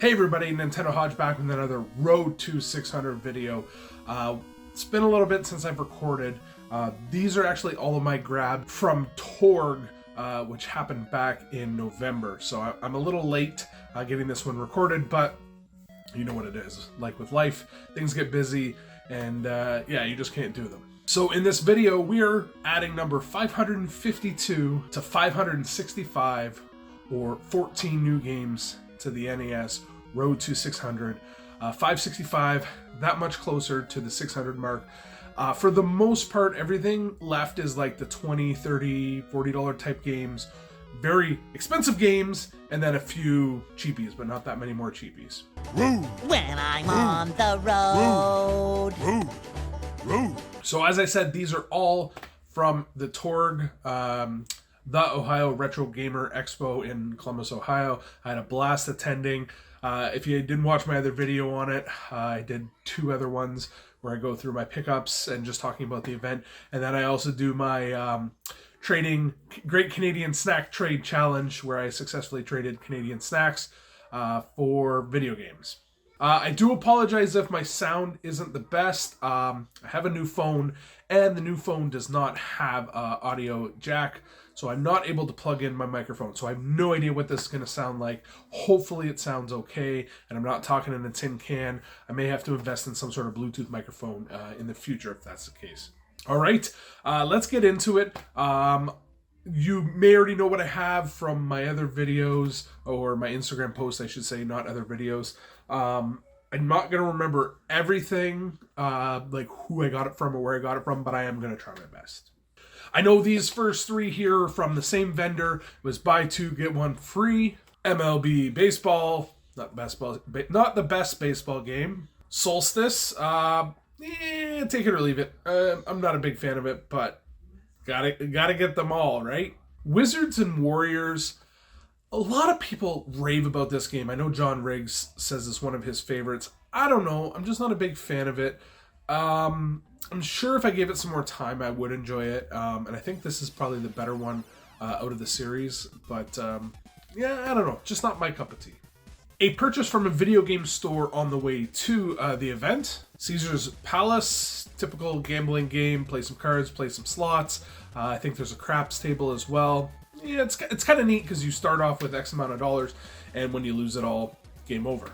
Hey everybody, Nintendo Hodge back with another Road to 600 video. It's been a little bit since I've recorded. These are actually all of my grabs from Torg, which happened back in November. So I'm a little late getting this one recorded, but you know what it is. Like with life, things get busy and yeah, you just can't do them. So in this video, we are adding number 552 to 565, or 14 new games to the NES Road to 600. 565, that much closer to the 600 mark. For the most part, everything left is like the $20, $30, $40 type games. Very expensive games, and then a few cheapies, but not that many more cheapies. When I'm on the road. So as I said, these are all from the Torg, the Ohio Retro Gamer Expo in Columbus, Ohio. I had a blast attending. If you didn't watch my other video on it, I did two other ones where I go through my pickups and just talking about the event. And then I also do my trading Great Canadian Snack Trade Challenge, where I successfully traded Canadian snacks for video games. I do apologize if my sound isn't the best. I have a new phone, and the new phone does not have audio jack, so I'm not able to plug in my microphone. So I have no idea what this is going to sound like. Hopefully it sounds okay, and I'm not talking in a tin can. I may have to invest in some sort of Bluetooth microphone in the future if that's the case. All right, let's get into it. You may already know what I have from my other videos, or my Instagram posts, I should say, not other videos. I'm not going to remember everything, like who I got it from or where I got it from, but I am going to try my best. I know these first three here are from the same vendor. It was buy two, get one free. MLB Baseball, not the best baseball game. Solstice, take it or leave it. I'm not a big fan of it, but gotta get them all, right? Wizards and Warriors. A lot of people rave about this game. I know John Riggs says it's one of his favorites. I don't know. I'm just not a big fan of it. I'm sure if I gave it some more time, I would enjoy it. And I think this is probably the better one out of the series. But yeah, I don't know. Just not my cup of tea. A purchase from a video game store on the way to the event. Caesar's Palace, typical gambling game. Play some cards, play some slots. I think there's a craps table as well. Yeah, it's kind of neat because you start off with X amount of dollars, and when you lose it all, game over.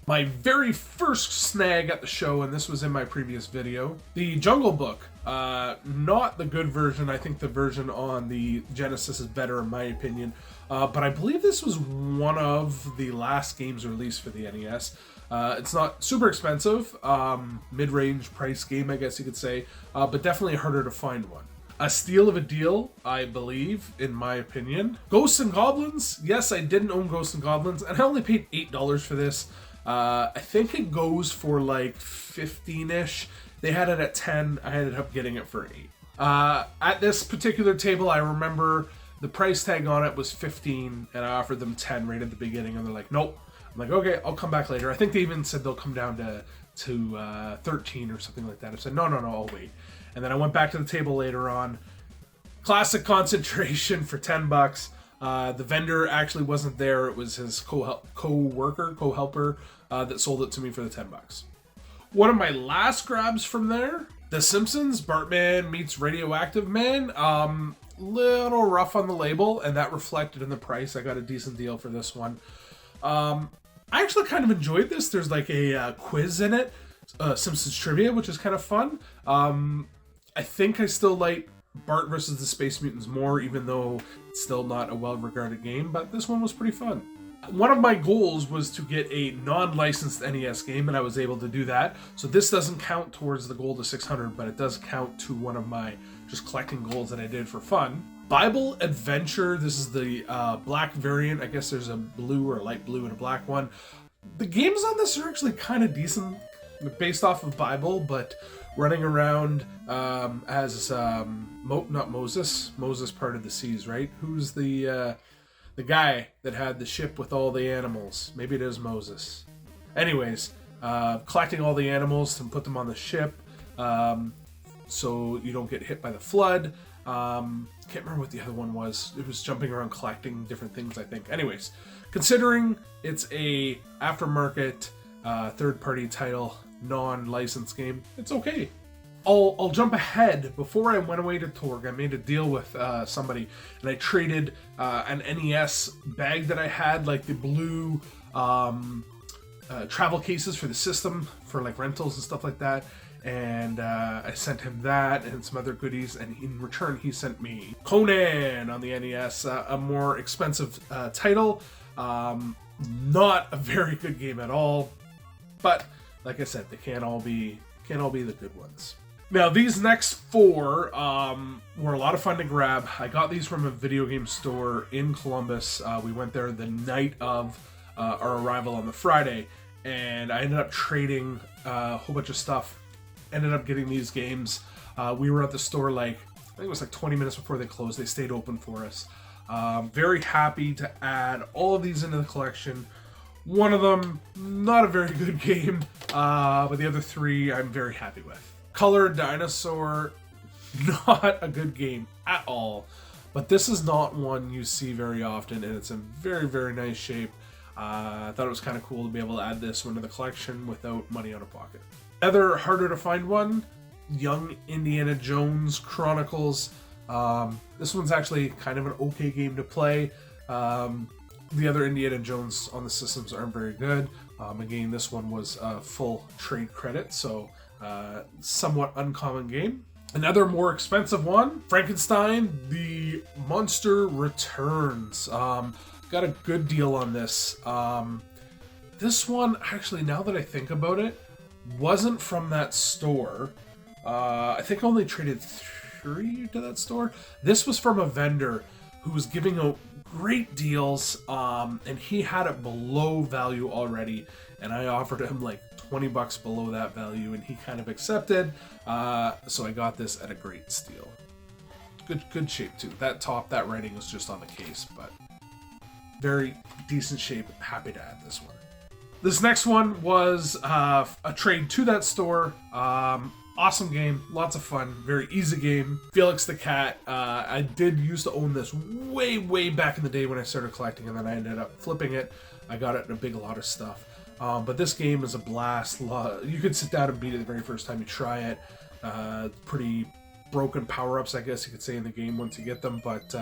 My very first snag at the show, and this was in my previous video, the Jungle Book. Not the good version. I think the version on the Genesis is better in my opinion. But I believe this was one of the last games released for the NES. It's not super expensive, mid-range price game, I guess you could say, but definitely harder to find one. A steal of a deal, I believe, in my opinion. Ghosts and Goblins. Yes, I didn't own Ghosts and Goblins, and I only paid $8 for this. I think it goes for like 15-ish. They had it at 10. I ended up getting it for 8. At this particular table, I remember the price tag on it was 15, and I offered them 10 right at the beginning, and they're like, nope. I'm like, okay, I'll come back later. I think they even said they'll come down to 13 or something like that. I said, no, I'll wait. And then I went back to the table later on. Classic concentration for $10. The vendor actually wasn't there. It was his co-helper that sold it to me for the $10. One of my last grabs from there, The Simpsons, Bartman meets Radioactive Man. Little rough on the label, and that reflected in the price. I got a decent deal for this one. I actually kind of enjoyed this. There's like a quiz in it. Simpsons trivia, which is kind of fun. I think I still like Bart versus the Space Mutants more, even though it's still not a well-regarded game, but this one was pretty fun. One of my goals was to get a non-licensed NES game, and I was able to do that. So this doesn't count towards the goal to 600, but it does count to one of my just collecting goals that I did for fun. Bible Adventure, this is the black variant. I guess there's a blue or a light blue and a black one. The games on this are actually kind of decent, based off of Bible, but running around as not Moses parted the seas, right? Who's the guy that had the ship with all the animals? Maybe it is Moses. Anyways, collecting all the animals and put them on the ship so you don't get hit by the flood. Can't remember what the other one was. It was jumping around collecting different things, I think. Anyways, considering it's a aftermarket third-party title, non-licensed game, it's okay. I'll jump ahead. Before I went away to Torg, I made a deal with somebody, and I traded an NES bag that I had, like the blue travel cases for the system, for like rentals and stuff like that. And I sent him that and some other goodies, and in return he sent me Conan on the NES, a more expensive title. Not a very good game at all, but like I said, they can't all be the good ones. Now, these next four were a lot of fun to grab. I got these from a video game store in Columbus. We went there the night of our arrival on the Friday, and I ended up trading a whole bunch of stuff. Ended up getting these games. We were at the store I think it was 20 minutes before they closed. They stayed open for us. Very happy to add all of these into the collection. One of them, not a very good game, but the other three I'm very happy with. Color Dinosaur, not a good game at all, but this is not one you see very often, and it's in very, very nice shape. I thought it was kind of cool to be able to add this one to the collection without money out of pocket. Other harder to find one, Young Indiana Jones Chronicles. This one's actually kind of an okay game to play. The other Indiana Jones on the systems aren't very good. Again, this one was full trade credit, so somewhat uncommon game. Another more expensive one, Frankenstein, The Monster Returns. Got a good deal on this. This one, actually, now that I think about it, wasn't from that store. I think I only traded 3 to that store. This was from a vendor who was giving out great deals, and he had it below value already, and I offered him like $20 below that value, and he kind of accepted. So I got this at a great steal. Good shape too. That writing was just on the case, but very decent shape. Happy to add this one. This next one was a trade to that store. Awesome game, lots of fun, very easy game. Felix the Cat, I did used to own this way back in the day when I started collecting, and then I ended up flipping it. I got it in a big lot of stuff. But this game is a blast. You could sit down and beat it the very first time you try it. Pretty broken power-ups, I guess you could say, in the game once you get them, but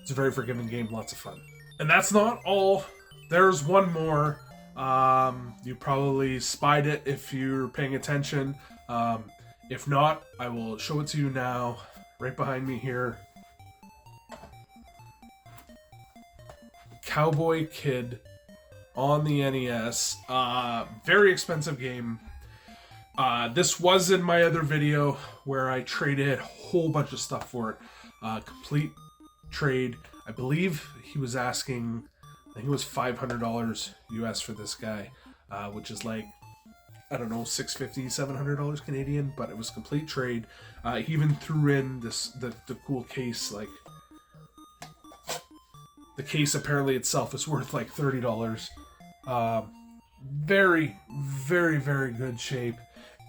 it's a very forgiving game, lots of fun. And that's not all. There's one more. You probably spied it if you're paying attention. If not, I will show it to you now, right behind me here. Cowboy Kid on the NES. Very expensive game. This was in my other video where I traded a whole bunch of stuff for it. Complete trade. I believe he was asking, I think it was $500 US for this guy, which is like, I don't know, $650, $700 Canadian, but it was complete trade. He even threw in the cool case, like the case apparently itself is worth like $30. Very, very, very good shape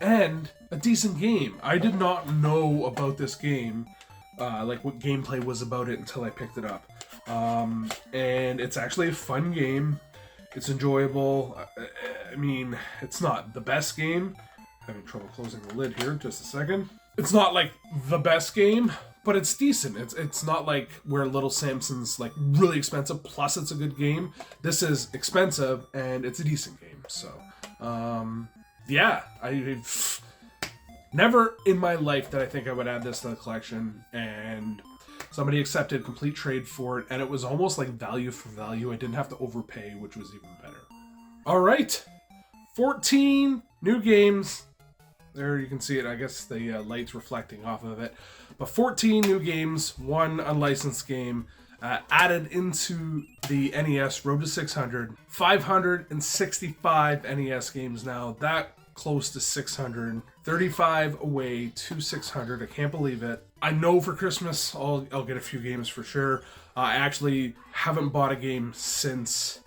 and a decent game. I did not know about this game, like what gameplay was about it, until I picked it up. And it's actually a fun game. It's enjoyable. I mean, it's not the best game. Having trouble closing the lid here. Just a second. It's not like the best game, but it's decent. It's not like where Little Samson's like really expensive, plus it's a good game. This is expensive and it's a decent game. So, yeah, I've never in my life that I think I would add this to the collection, and somebody accepted complete trade for it, and it was almost like value for value. I didn't have to overpay, which was even better. All right, 14 new games. There you can see it. I guess the light's reflecting off of it. But 14 new games, one unlicensed game, added into the NES Road to 600. 565 NES games now. That close to 600. 35 away to 600. I can't believe it. I know for Christmas I'll get a few games for sure. I actually haven't bought a game since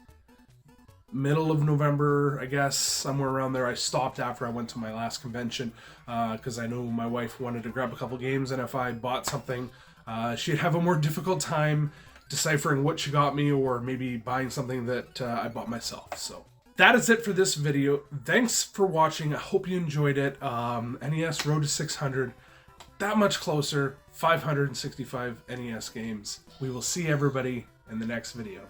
middle of November, I guess, somewhere around there. I stopped after I went to my last convention because I know my wife wanted to grab a couple games, and if I bought something, she'd have a more difficult time deciphering what you got me, or maybe buying something that I bought myself. So that is it for this video. Thanks for watching. I hope you enjoyed it. NES Road to 600, that much closer. 565 NES games. We will see everybody in the next video.